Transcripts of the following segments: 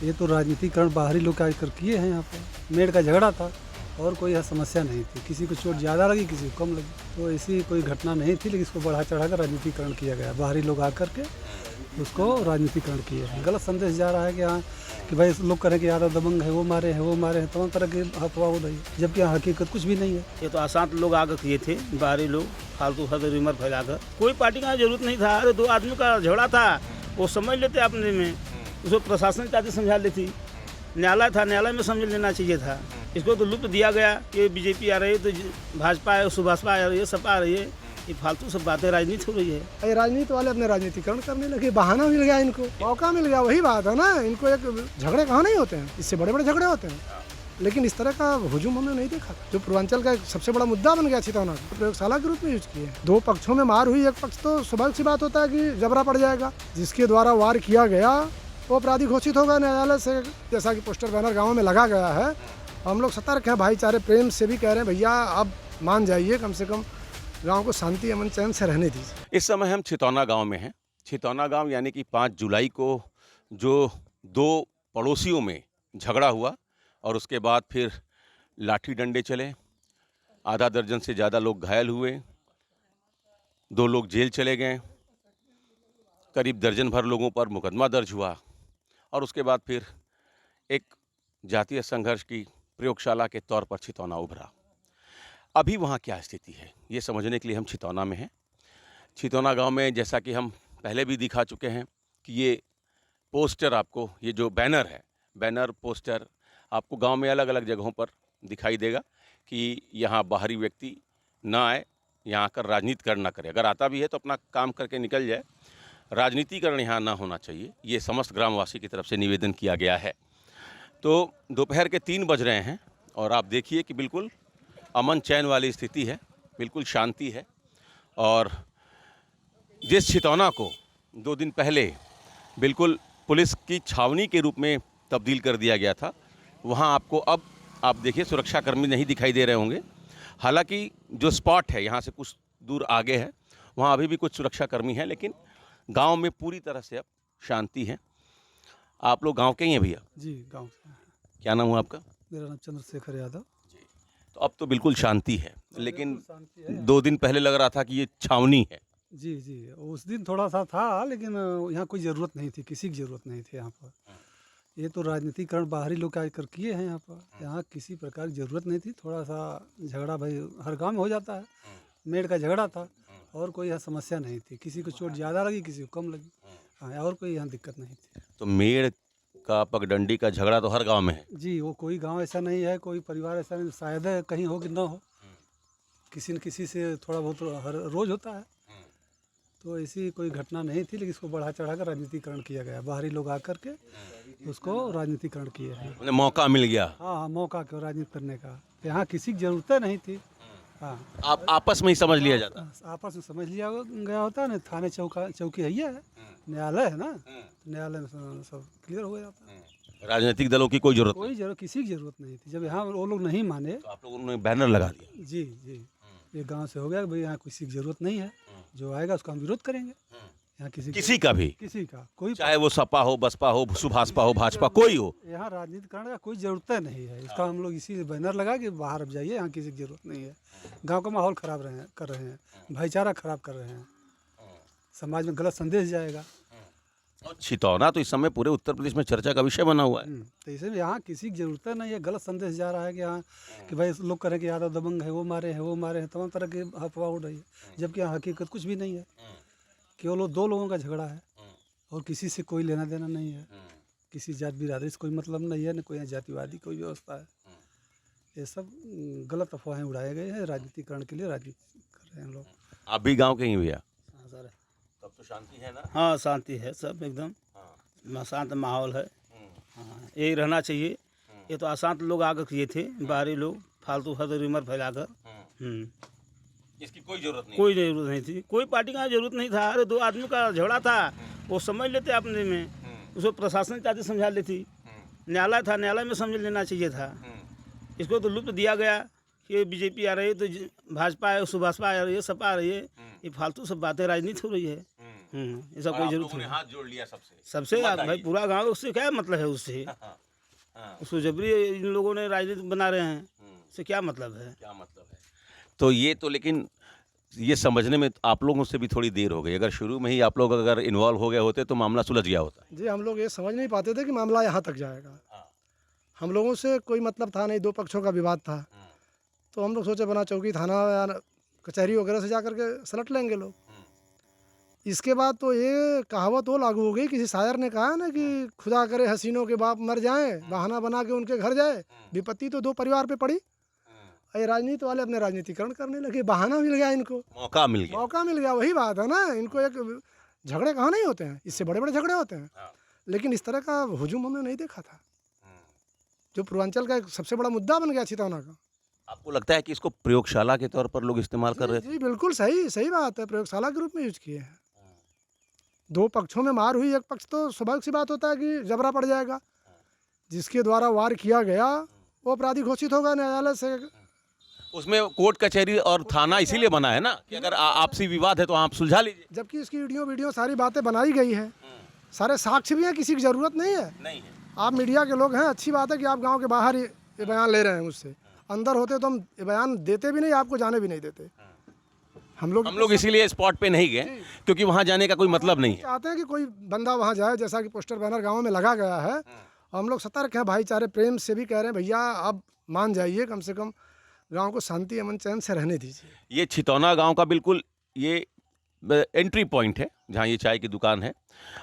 ये तो राजनीतिकरण बाहरी लोग आकर किए हैं यहाँ पर। मेड़ का झगड़ा था और कोई यहाँ समस्या नहीं थी, किसी को चोट ज़्यादा लगी किसी को कम लगी, तो ऐसी कोई घटना नहीं थी। लेकिन इसको बढ़ा चढ़ा कर राजनीतिकरण किया गया, बाहरी लोग आकर के उसको राजनीतिकरण किए हैं। गलत संदेश जा रहा है कि हाँ कि भाई लोग करें कि यादव दबंग है, वो मारे हैं, तमाम तरह की अफवाह हो रही है, जबकि यहाँ हकीकत कुछ भी नहीं है। ये तो अशांत लोग आकर किए थे, बाहरी लोग फालतू फजर उमर फैलाकर। कोई पार्टी का जरूरत नहीं था। अरे 2 आदमी का झगड़ा था, वो समझ लेते अपने में, उसको प्रशासन चाहते समझा लेती। न्यायालय था, न्यायालय में समझ लेना चाहिए था। इसको तो लुप्त दिया गया कि बीजेपी आ रही है तो भाजपा है, सुभाषपा आ रही है, सपा आ रही है। ये फालतू सब बातें, राजनीति हो रही है। ये राजनीति वाले अपने राजनीतिकरण करने लगे, बहाना मिल गया इनको, मौका मिल गया। वही बात है ना, इनको एक झगड़े कहाँ नहीं होते हैं, इससे बड़े बड़े झगड़े होते हैं, लेकिन इस तरह का हुजूम हमने नहीं देखा। जो पूर्वांचल का एक सबसे बड़ा मुद्दा बन गया छितौना, प्रयोगशाला के रूप में यूज किए। 2 पक्षों में मार हुई, एक पक्ष तो स्वाभाविक सी बात होता है कि जबरा पड़ जाएगा। जिसके द्वारा वार किया गया वो अपराधी घोषित होगा न्यायालय से, जैसा कि पोस्टर बैनर गाँव में लगा गया है। हम लोग सतर्क हैं, भाईचारे प्रेम से भी कह रहे हैं भैया अब मान जाइए, कम से कम गांव को शांति अमन चैन से रहने दीजिए। इस समय हम छितौना गांव में हैं। छितौना गांव यानी कि 5 जुलाई को जो 2 पड़ोसियों में झगड़ा हुआ और उसके बाद फिर लाठी डंडे चले, आधा दर्जन से ज़्यादा लोग घायल हुए, 2 लोग जेल चले गए, करीब दर्जन भर लोगों पर मुकदमा दर्ज हुआ और उसके बाद फिर एक जातीय संघर्ष की प्रयोगशाला के तौर पर छितौना उभरा। अभी वहाँ क्या स्थिति है ये समझने के लिए हम छितौना में हैं। छितौना गांव में जैसा कि हम पहले भी दिखा चुके हैं कि ये पोस्टर आपको, ये जो बैनर है, बैनर पोस्टर आपको गांव में अलग अलग जगहों पर दिखाई देगा कि यहाँ बाहरी व्यक्ति ना आए, यहाँ आकर राजनीतिकरण ना करे। अगर आता भी है तो अपना काम करके निकल जाए, राजनीतिकरण यहाँ ना होना चाहिए। ये समस्त ग्रामवासी की तरफ से निवेदन किया गया है। तो दोपहर के 3 बज रहे हैं और आप देखिए कि बिल्कुल अमन चैन वाली स्थिति है, बिल्कुल शांति है। और जिस छितौना को 2 दिन पहले बिल्कुल पुलिस की छावनी के रूप में तब्दील कर दिया गया था, वहाँ आपको अब आप देखिए सुरक्षाकर्मी नहीं दिखाई दे रहे होंगे। हालांकि जो स्पॉट है यहाँ से कुछ दूर आगे है, वहाँ अभी भी कुछ सुरक्षाकर्मी हैं, लेकिन गांव में पूरी तरह से अब शांति है। आप लोग गांव के ही हैं भैया? जी, गाँव से। क्या नाम हुआ आपका? मेरा नाम चंद्रशेखर यादव। तो अब तो बिल्कुल शांति है, लेकिन 2 दिन पहले लग रहा था कि ये छावनी है। जी जी, उस दिन थोड़ा सा था, लेकिन यहाँ कोई ज़रूरत नहीं थी, किसी की ज़रूरत नहीं थी यहाँ पर। ये तो राजनीतिकरण बाहरी लोग आकर किए हैं यहाँ पर। यहाँ किसी प्रकार की ज़रूरत नहीं थी। थोड़ा सा झगड़ा भाई हर गांव में हो जाता है, मेड़ का झगड़ा था और कोई यहाँ समस्या नहीं थी, किसी को चोट ज़्यादा लगी किसी को कम लगी। हाँ, और कोई यहाँ दिक्कत नहीं थी। तो मेड़ का पगडंडी का झगड़ा तो हर गांव में है जी, वो कोई गांव ऐसा नहीं है, कोई परिवार ऐसा नहीं, शायद है कहीं हो कि ना हो, किसी न किसी से थोड़ा बहुत हर रोज़ होता है। तो ऐसी कोई घटना नहीं थी, लेकिन इसको बढ़ा चढ़ा कर राजनीतिकरण किया गया, बाहरी लोग आकर के उसको राजनीतिकरण किए हैं। उन्हें मौका मिल गया। हाँ, मौका क्यों राजनीति करने का, यहाँ किसी की ज़रूरत नहीं थी। हाँ, आप आपस में ही समझ लिया जाता। आपस में समझ लिया गया होता है ना, थाने चौकी है, न्यायालय है ना, न्यायालय में सब क्लियर हो जाता है। राजनीतिक दलों की कोई जरूरत किसी की ज़रूरत नहीं थी। जब यहाँ वो लोग नहीं माने तो आप लोगों ने बैनर लगा दिया। जी जी, ये गांव से हो गया कि भाई यहाँ किसी की ज़रूरत नहीं है, जो आएगा उसका हम विरोध करेंगे। यहाँ किसी का भी, किसी का कोई, चाहे वो सपा हो, बसपा हो, सुभाषपा हो, भाजपा, कोई हो, यहाँ राजनीति करने का कोई ज़रूरत नहीं है। इसका हम लोग इसी बैनर लगा कि बाहर अब जाइए, यहाँ किसी की ज़रूरत नहीं है। गांव का माहौल ख़राब कर रहे हैं, भाईचारा ख़राब कर रहे हैं, समाज में गलत संदेश जाएगा। और छितौना तो इस समय पूरे उत्तर प्रदेश में चर्चा का विषय बना हुआ है। तो इसलिए यहाँ किसी की ज़रूरत नहीं है। गलत संदेश जा रहा है कि हाँ कि भाई लोग करें कि यादव दबंग है, वो मारे हैं, तमाम तरह की अफवाह हो रही है, जबकि यहाँ हकीकत कुछ भी नहीं है। केवल 2 लोगों का झगड़ा है और किसी से कोई लेना देना नहीं है, किसी जात बिरादरी से कोई मतलब नहीं है, न कोई जातिवादी कोई व्यवस्था है। ये सब गलत अफवाहें उड़ाए गए हैं, राजनीतिकरण के लिए राजनीति कर रहे हैं लोग। आप भी गाँव के ही भैया? हाँ सर। तब तो शांति है ना? हाँ, शांति है, सब एकदम शांत माहौल है। हाँ, यही रहना चाहिए। ये तो अशांत लोग आकर किए थे, बाहरी लोग फालतू फजर उमर फैलाकर। इसकी कोई जरूरत नहीं थी। कोई पार्टी का जरूरत नहीं था। अरे 2 आदमी का झगड़ा था, वो समझ लेते अपने में, उसको प्रशासन चाहते समझा लेती। न्यायालय था, न्यायालय में समझ लेना चाहिए था। इसको तो लुप्त दिया गया कि बीजेपी आ रही है तो भाजपा है, सुभाषपा आ रही है, सपा आ रही है। ये फालतू सब बातें, राजनीति हो रही है। ऐसा और कोई आप जरूरत लोगों ने नहीं। हाथ जोड़ लिया सबसे। सबसे मत भाई आइए। पूरा गांव उससे क्या मतलब है उससे? हाँ, उसको जबरी इन लोगों ने राजनीति बना रहे हैं, उससे क्या मतलब है? क्या मतलब है? तो ये तो लेकिन ये समझने में आप लोगों से भी थोड़ी देर हो गई। अगर शुरू में ही आप लोग अगर इन्वॉल्व हो गए होते तो मामला सुलझ गया होता। जी हम लोग ये समझ नहीं पाते थे कि मामला यहाँ तक जाएगा। हाँ। हम लोगों से कोई मतलब था नहीं, दो पक्षों का विवाद था, तो हम लोग सोचे बना चौकी थाना या कचहरी वगैरह से जा करके सलट लेंगे लोग। इसके बाद तो ये कहावत वो लागू हो गई, किसी शायर ने कहा ना कि खुदा करे हसीनों के बाप मर जाएं, बहाना बना के उनके घर जाए, विपत्ति तो दो परिवार पे पड़ी। ये राजनीति वाले अपने राजनीतिकरण करने लगे, बहाना मिल गया इनको, मौका मिल गया। मौका मिल गया। वही बात है ना, इनको एक झगड़े कहाँ नहीं होते हैं, इससे बड़े बड़े झगड़े होते हैं, लेकिन इस तरह का हुजूम हमने नहीं देखा था, जो पूर्वांचल का एक सबसे बड़ा मुद्दा बन गया छितौना का। आपको लगता है कि इसको प्रयोगशाला के तौर पर लोग इस्तेमाल कर रहे थे? जी बिल्कुल सही सही बात है, प्रयोगशाला के रूप में यूज किए हैं। दो पक्षों में मार हुई, एक पक्ष तो स्वाभाविक सी बात होता है कि जबरा पड़ जाएगा, जिसके द्वारा वार किया गया वो अपराधी घोषित होगा न्यायालय से। उसमें कोर्ट कचहरी और थाना इसीलिए बना है ना कि अगर आपसी विवाद है तो आप सुलझा लीजिए। जबकि इसकी वीडियो सारी बातें बनाई गई है, सारे साक्ष्य भी हैं, किसी की ज़रूरत नहीं है। नहीं है। आप मीडिया के लोग हैं, अच्छी बात है कि आप गांव के बाहर ये बयान ले रहे हैं मुझसे, अंदर होते तो हम ये बयान देते भी नहीं, आपको जाने भी नहीं देते। हम लोग इसीलिए स्पॉट पे नहीं गए क्योंकि वहां जाने का कोई मतलब नहीं है। चाहते हैं कि कोई बंदा वहां जाए, जैसा कि पोस्टर बैनर गाँव में लगा गया है, और हम लोग सतर्क हैं, भाईचारे प्रेम से भी कह रहे हैं भैया आप मान जाइए, कम से कम गांव को शांति अमन चैन से रहने दीजिए। ये छितौना गांव का बिल्कुल ये एंट्री पॉइंट है जहां ये चाय की दुकान है।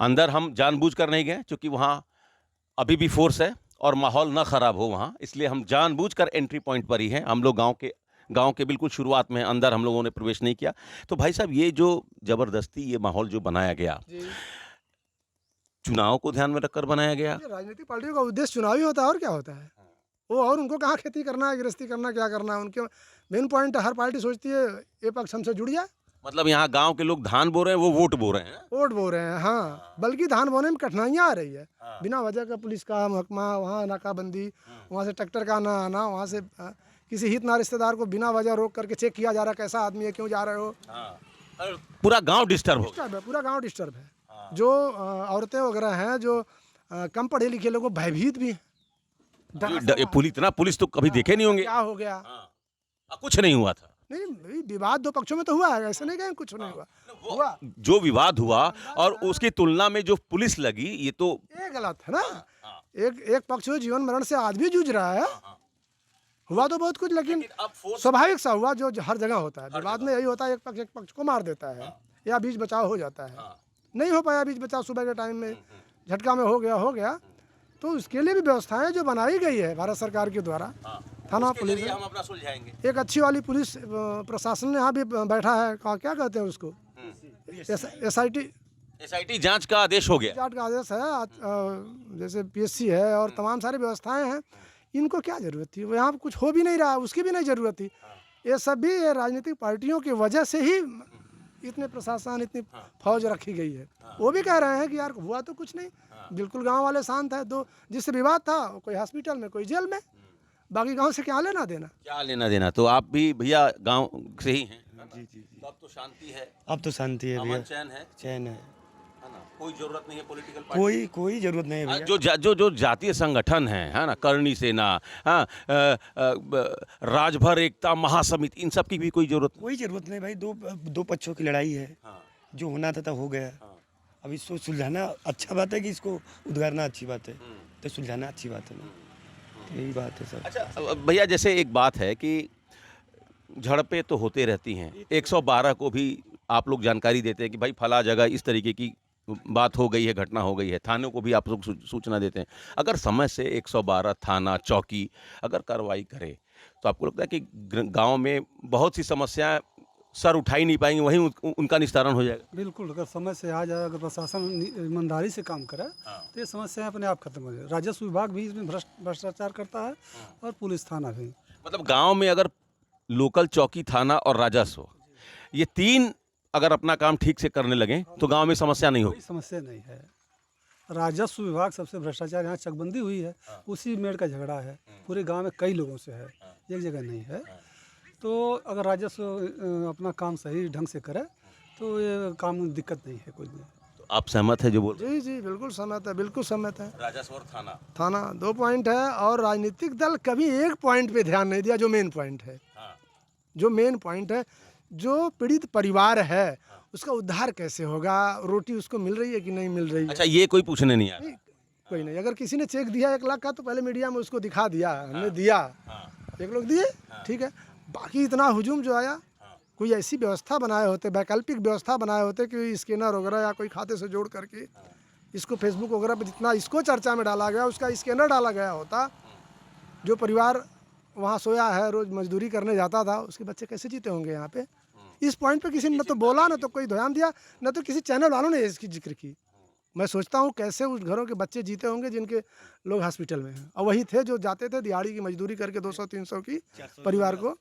अंदर हम जानबूझकर नहीं गए क्योंकि वहां अभी भी फोर्स है और माहौल ना ख़राब हो वहां, इसलिए हम जानबूझकर एंट्री पॉइंट पर ही हैं। हम लोग गांव के बिल्कुल शुरुआत में अंदर हम लोगों ने प्रवेश नहीं किया। तो भाई साहब ये जो ज़बरदस्ती ये माहौल जो बनाया गया, चुनाव को ध्यान में रखकर बनाया गया। राजनीतिक पार्टियों का उद्देश्य चुनावी होता है, और क्या होता है वो, और उनको कहाँ खेती करना है, गृहस्थी करना, क्या करना है, उनके मेन पॉइंट हर पार्टी सोचती है ये पक्ष हमसे जुड़ जाए। मतलब यहाँ गांव के लोग धान बो रहे हैं, वो वोट बो रहे हैं। वोट बो रहे हैं, हाँ, बल्कि धान बोने में कठिनाइयाँ आ रही है। बिना वजह का पुलिस का महकमा, वहाँ नाकाबंदी, वहाँ से ट्रैक्टर का ना आना, वहाँ से किसी हित ना रिश्तेदार को बिना वजह रोक करके चेक किया जा रहा है कैसा आदमी है, क्यों जा रहे हो। पूरा गांव डिस्टर्ब हो डिस्टर्ब है, पूरा गाँव डिस्टर्ब है। जो औरतें वगैरह हैं, जो कम पढ़े लिखे लोग भयभीत भी हैं। पुलिस तो कभी देखे नहीं होंगे। क्या हो गया, कुछ नहीं हुआ था। नहीं भाई, विवाद दो पक्षों में तो हुआ है, ऐसे नहीं कहें कुछ नहीं हुआ। जो विवाद हुआ और उसकी तुलना में जो पुलिस लगी, ये तो ये गलत है ना। एक पक्ष जो जीवन मरण से आज भी जूझ रहा है, हुआ तो बहुत कुछ, लेकिन स्वाभाविक सा हुआ जो हर जगह होता है। विवाद में यही होता है, एक पक्ष को मार देता है या बीच बचाव हो जाता है। नहीं हो पाया बीच बचाव, सुबह के टाइम में झटका में हो गया, तो उसके लिए भी व्यवस्थाएं जो बनाई गई है भारत सरकार के द्वारा, थाना पुलिस, हम अपना सुलझाएंगे। एक अच्छी वाली पुलिस प्रशासन यहाँ भी बैठा है, क्या कहते हैं उसको, एसआईटी जांच का आदेश हो गया। जांच का आदेश है, जैसे पीएससी है और तमाम सारी व्यवस्थाएं हैं। इनको क्या जरूरत थी, वो यहाँ कुछ हो भी नहीं रहा, उसकी भी नहीं जरूरत थी। ये सब भी राजनीतिक पार्टियों की वजह से ही इतने प्रशासन, इतनी फौज रखी गई है। वो भी कह रहे हैं कि यार हुआ तो कुछ नहीं, बिल्कुल गांव वाले शांत है। तो जिससे विवाद था, कोई हॉस्पिटल में, कोई जेल में, बाकी गांव से क्या लेना देना। तो आप भी भैया गांव से ही हैं? जी। तो अब तो शांति है, अब तो शांति है भैया, चैन है ना? कोई जरूरत नहीं है पॉलिटिकल पार्टी, कोई जरूरत नहीं है भैया। जो जातीय संगठन है ना, करणी सेना, हाँ, राजभर एकता महासमिति, इन सब की भी कोई जरूरत नहीं भाई। दो पक्षों की लड़ाई है, जो होना था हो गया। अब इसको सुलझाना अच्छा बात है कि इसको उद्गारना अच्छी बात है, तो सुलझाना अच्छी बात है ना, यही बात है सर। अच्छा भैया, जैसे एक बात है कि झड़पें तो होते रहती हैं, 112 को भी आप लोग जानकारी देते हैं कि भाई फला जगह इस तरीके की बात हो गई है, घटना हो गई है, थाने को भी आप लोग सूचना देते हैं। अगर समय से 112 थाना चौकी अगर कार्रवाई करे तो आपको लगता है कि गांव में बहुत सी समस्याएं सर उठाई नहीं पाएंगे, वहीं उनका निस्तारण हो जाएगा? बिल्कुल, अगर समय से आ जाए, अगर प्रशासन ईमानदारी से काम करे तो ये समस्याएं अपने आप खत्म हो जाए। राजस्व विभाग भी इसमें भ्रष्टाचार करता है और पुलिस थाना भी। मतलब गांव में अगर लोकल चौकी, थाना और राजस्व, ये तीन अगर अपना काम ठीक से करने लगे तो गांव में समस्या नहीं होगी। कोई समस्या नहीं है। राजस्व विभाग सबसे भ्रष्टाचार, यहाँ चकबंदी हुई है, उसी मेड़ का झगड़ा है, पूरे गांव में कई लोगों से है, एक जगह नहीं है। तो अगर राजस्व अपना काम सही ढंग से करे तो ये काम दिक्कत नहीं है कोई भी। तो आप सहमत है जो बोल जी जी बिल्कुल सहमत है, बिल्कुल सहमत है। राजस्व और थाना? थाना 2 पॉइंट है और राजनीतिक दल कभी एक पॉइंट पे ध्यान नहीं दिया जो मेन पॉइंट है। हाँ। जो मेन पॉइंट है, जो पीड़ित परिवार है उसका उद्धार कैसे होगा, रोटी उसको मिल रही है कि नहीं मिल रही है। अच्छा, ये कोई पूछने नहीं आया? कोई नहीं, अगर किसी ने चेक दिया 1 लाख का तो पहले मीडिया में उसको दिखा दिया, हमने दिया, 1 लोग दिए, ठीक है। बाकी इतना हुजूम जो आया, कोई ऐसी व्यवस्था बनाए होते, वैकल्पिक व्यवस्था बनाए होते कि स्कैनर वगैरह या कोई खाते से जोड़ करके इसको फेसबुक वगैरह पे जितना इसको चर्चा में डाला गया उसका स्कैनर डाला गया होता, जो परिवार वहाँ सोया है, रोज मजदूरी करने जाता था, उसके बच्चे कैसे जीते होंगे यहाँ पे। इस पॉइंट पे किसी ने न तो बोला, न तो कोई ध्यान दिया, न तो किसी चैनल वालों ने इसकी जिक्र की। मैं सोचता हूँ कैसे उस घरों के बच्चे जीते होंगे जिनके लोग हॉस्पिटल में हैं, और वही थे जो जाते थे दिहाड़ी की मजदूरी करके 200-300 की परिवार को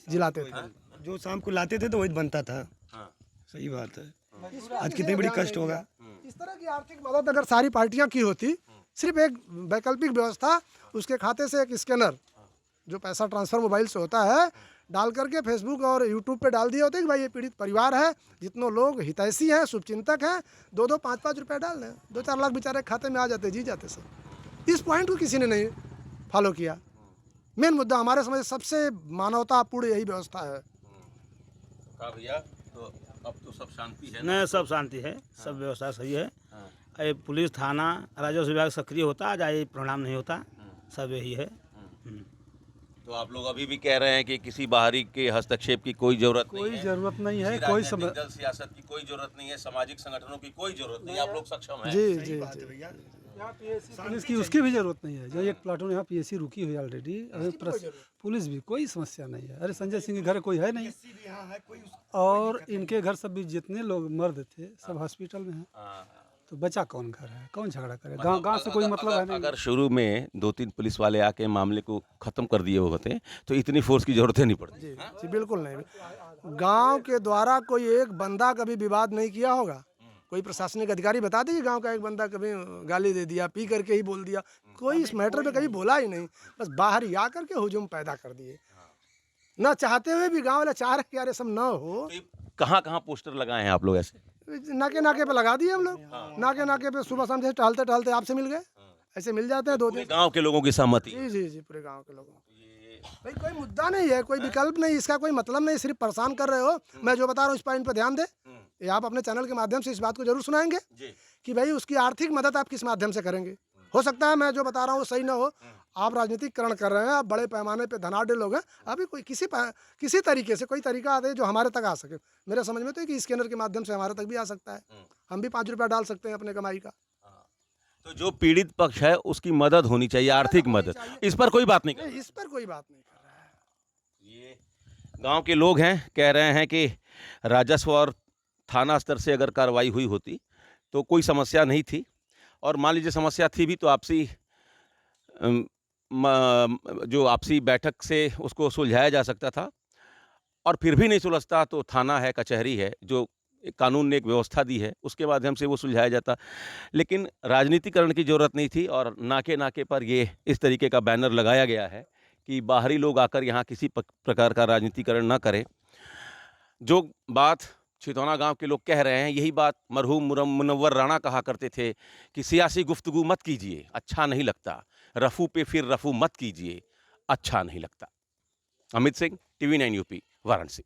जिलाते थे। जो शाम को लाते थे तो वही बनता था। सही बात है। आज कितनी बड़ी कष्ट होगा। इस तरह की आर्थिक मदद अगर सारी पार्टियां की होती, सिर्फ एक वैकल्पिक व्यवस्था, उसके खाते से एक स्कैनर जो पैसा ट्रांसफर मोबाइल से होता है डाल करके फेसबुक और यूट्यूब पे डाल दिए होते कि भाई ये पीड़ित परिवार है, जितने लोग हितैषी हैं, शुभचिंतक हैं, 2-2, 5-5 रुपये डाल दें, 2-4 लाख बेचारे खाते में आ जाते, जी जाते सब। इस पॉइंट को किसी ने नहीं फॉलो किया। मेन मुद्दा हमारे समझ सबसे मानवतापूर्ण यही व्यवस्था है। भैया, तो अब तो सब शांति है? नहीं, सब शांति है, सब व्यवस्था सही है। ये पुलिस थाना राजस्व विभाग सक्रिय होता, आज ये परिणाम नहीं होता, सब यही है। तो आप लोग अभी भी कह रहे हैं कि किसी बाहरी के हस्तक्षेप की कोई जरूरत नहीं कोई है? जरूरत नहीं है, किसी कोई राजनीतिक दल, सियासत की कोई जरूरत नहीं है, सामाजिक संगठनों की कोई जरूरत नहीं है, आप लोग सक्षम हैं? जी जी जी। भैया पुलिस की उसकी भी जरूरत नहीं है। जो एक प्लाटून यहाँ पीएससी रुकी हुई है ऑलरेडी, पुलिस भी कोई समस्या नहीं है। अरे संजय सिंह के घर कोई है नहीं, और इनके घर सब भी जितने लोग मर्द थे सब हॉस्पिटल में हैं, तो बचा कौन घर है, कौन झगड़ा करे। गांव से कोई मतलब है नहीं। अगर शुरू में 2-3 पुलिस वाले आके मामले को खत्म कर दिए होते तो इतनी फोर्स की जरूरत ही नहीं पड़ती। जी जी बिल्कुल नहीं। गांव के द्वारा कोई एक बंदा कभी विवाद नहीं किया होगा। कोई प्रशासनिक अधिकारी बता दीजिए गांव का एक बंदा कभी गाली दे दिया, पी करके ही बोल दिया, कोई इस मैटर पे कभी बोला ही नहीं। बस बाहर ही आकर के हुजूम पैदा कर दिए, ना चाहते हुए भी। गांव वाले चाह रहे कि यार सब ना हो। कहाँ कहाँ पोस्टर लगाए हैं आप लोग ऐसे? नाके नाके पे लगा दिए हम लोग। नाके नाके पे सुबह शाम से टहलते टहलते आपसे मिल गए, ऐसे मिल जाते हैं 2 दिन। गांव के लोगों की सहमति? जी जी जी, पूरे गांव के लोगों। भाई कोई मुद्दा नहीं है, कोई विकल्प नहीं, इसका कोई मतलब नहीं, सिर्फ परेशान कर रहे हो। मैं जो बता रहा हूँ इस पॉइंट पर ध्यान दे। ये आप अपने चैनल के माध्यम से इस बात को जरूर सुनाएंगे कि भाई उसकी आर्थिक मदद आप किस माध्यम से करेंगे। हो सकता है मैं जो बता रहा हूँ सही ना हो, आप राजनीतिकरण कर रहे हैं, आप बड़े पैमाने पे धनाढ़ लोग हैं, अभी कोई किसी तरीके से कोई तरीका आता है जो हमारे तक आ सके। मेरे समझ में तो है कि स्कैनर के माध्यम से हमारे तक भी आ सकता है, हम भी 5 रुपया डाल सकते हैं अपने कमाई का। तो जो पीड़ित पक्ष है उसकी मदद होनी चाहिए, आर्थिक मदद, इस पर कोई बात नहीं कर इस पर कोई बात नहीं कर रहा है। ये गांव के लोग हैं, कह रहे हैं कि राजस्व और थाना स्तर से अगर कार्रवाई हुई होती तो कोई समस्या नहीं थी, और मान लीजिए समस्या थी भी तो आपसी जो आपसी बैठक से उसको सुलझाया जा सकता था, और फिर भी नहीं सुलझता तो थाना है, कचहरी है, जो कानून ने एक व्यवस्था दी है, उसके माध्यम से वो सुलझाया जाता। लेकिन राजनीतिकरण की ज़रूरत नहीं थी, और नाके नाके पर ये इस तरीके का बैनर लगाया गया है कि बाहरी लोग आकर यहाँ किसी प्रकार का राजनीतिकरण ना करें। जो बात छितौना गांव के लोग कह रहे हैं, यही बात मरहूम मुनव्वर राणा कहा करते थे कि सियासी गुफ्तगू मत कीजिए, अच्छा नहीं लगता, रफू पे फिर रफू मत कीजिए, अच्छा नहीं लगता। Amit Singh, TV9 UP, Varanasi.